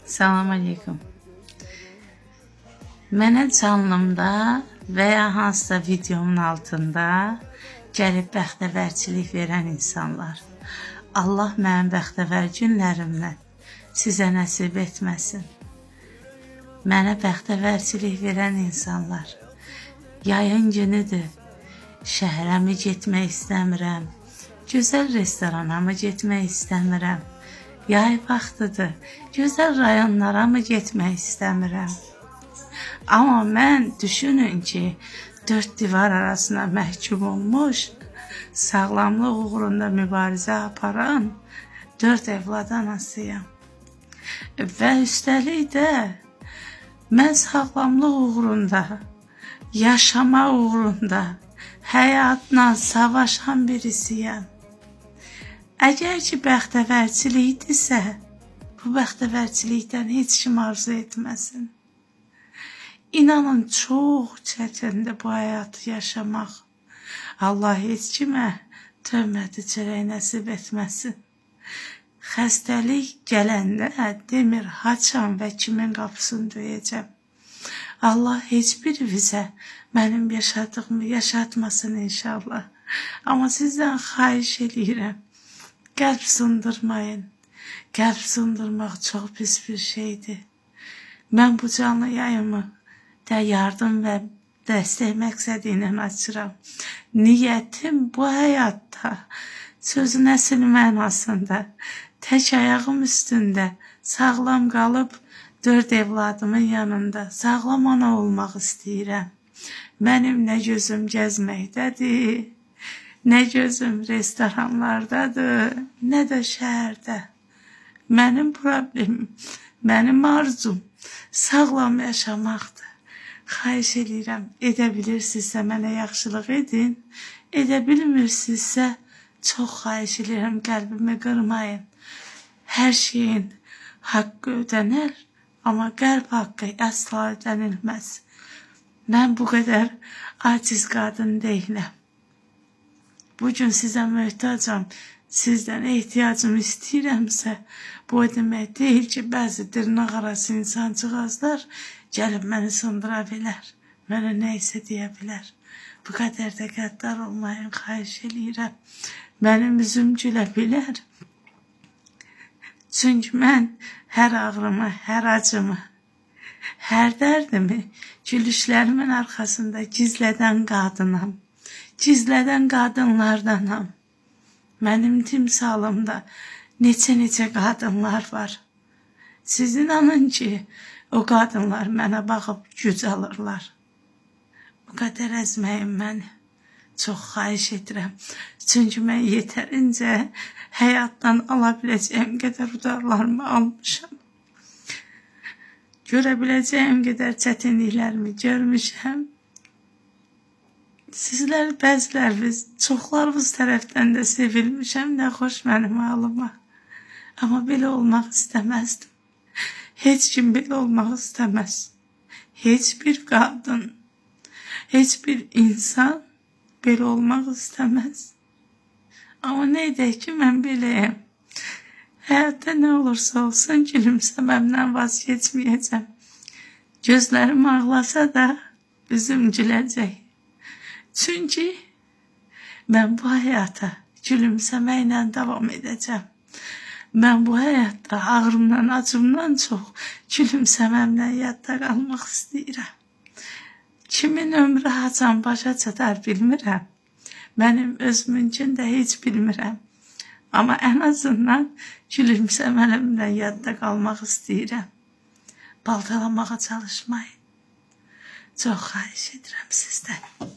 Salam aleykum. Mənə canlımda və ya hansısa videomun altında gəlib bəxtəvərçilik verən insanlar, Allah mənim bəxtəvər günlərimdən sizə nəsib etməsin. Mənə bəxtəvərçilik verən insanlar, yayın günüdür, şəhərə mi getmək istəmirəm, gözəl restorana mı getmək istəmirəm, yay vaxtıdır, gözəl rayonlara mı getmək istəmirəm. Amma mən düşünün ki, 4 divar arasına məhkum olmuş, sağlamlıq uğrunda mübarizə aparan 4 evlad anasıyam. Və üstəlik də mən sağlamlıq uğrunda, yaşama uğrunda, həyatla savaşan birisiyəm. Əgər ki, bəxtəvərçilikdirsə, bu bəxtəvərçilikdən heç kim arzu etməsin. İnanın, çox çətindir bu həyatı yaşamaq. Allah heç kimə tövməti çörək nəsib etməsin. Xəstəlik gələndə demir haçam və kimin qapısını döyəcəm. Allah heç birimizə mənim yaşadığımı yaşatmasın inşallah. Amma sizdən xahiş edirəm, qəlb sındırmayın. Qəlb sındırmaq çox pis bir şeydir. Mən bu canlı yayımı da yardım və dəstək məqsədi ilə açıram. Niyyətim bu həyatda sözün əsl mənasında tək ayağım üstündə sağlam qalıb 4 evladımın yanında sağlam ana olmaq istəyirəm. Mənim nə gözüm gəzməkdədir, nə gözüm restoranlardadır, nə də şəhərdə. Mənim problemim, mənim arzum sağlam yaşamaqdır. Xahiş edirəm, edə bilirsinizsə mənə yaxşılıq edin, edə bilmirsinizsə çox xahiş edirəm, qəlbimi qırmayın. Hər şeyin haqqı ödənər, amma qəlb haqqı əsla ödənilməz. Mən bu qədər aciz qadın deyiləm. Bugün sizə möhtacam, sizdən ehtiyacım istəyirəmsə, bu demək deyil ki, bəzi dırnaq arası insancığazlar gəlib məni sındıra bilər, mənə nə isə deyə bilər. Bu qədər də qəddar olmayın, xahiş eləyirəm. Mənim üzüm gülə bilər. Çünki mən hər ağrımı, hər acımı, hər dərdimi gülüşlərimin arxasında gizlədən qadınam. Gizlədən qadınlardanam. Mənim timsalımda neçə qadınlar var. Siz inanın ki, o qadınlar mənə baxıb güc alırlar. Bu qədər əzməyin məni. Çox xahiş edirəm. Çünki mən yetərincə həyatdan ala biləcəyim qədər udarlarımı almışam. Görə biləcəyim qədər çətinliklərimi görmüşəm. Sizlər bəziləriniz, çoxlarınız tərəfdən də sevilmişəm, nə xoş mənim halıma. Amma belə olmaq istəməzdim. Heç kim belə olmaq istəməz. Heç bir qadın, heç bir insan belə olmaq istəməz. Amma nə edək ki, mən beləyəm. Həyatda nə olursa olsun gülümsəməmdən vazgeçməyəcəm. Gözlərim ağlasa da üzüm güləcək. Çünki mən bu həyata gülümsəməklə davam edəcəm. Mən bu həyatda ağrımdan, acımdan çox gülümsəməmlə yadda qalmaq istəyirəm. Kimin ömrü haçan başa çatar bilmirəm. Mənim özümünkün də heç bilmirəm. Amma ən azından gülümsəməlimlə yadda qalmaq istəyirəm. Baltalamağa çalışmayın. Çox xahiş edirəm sizdən.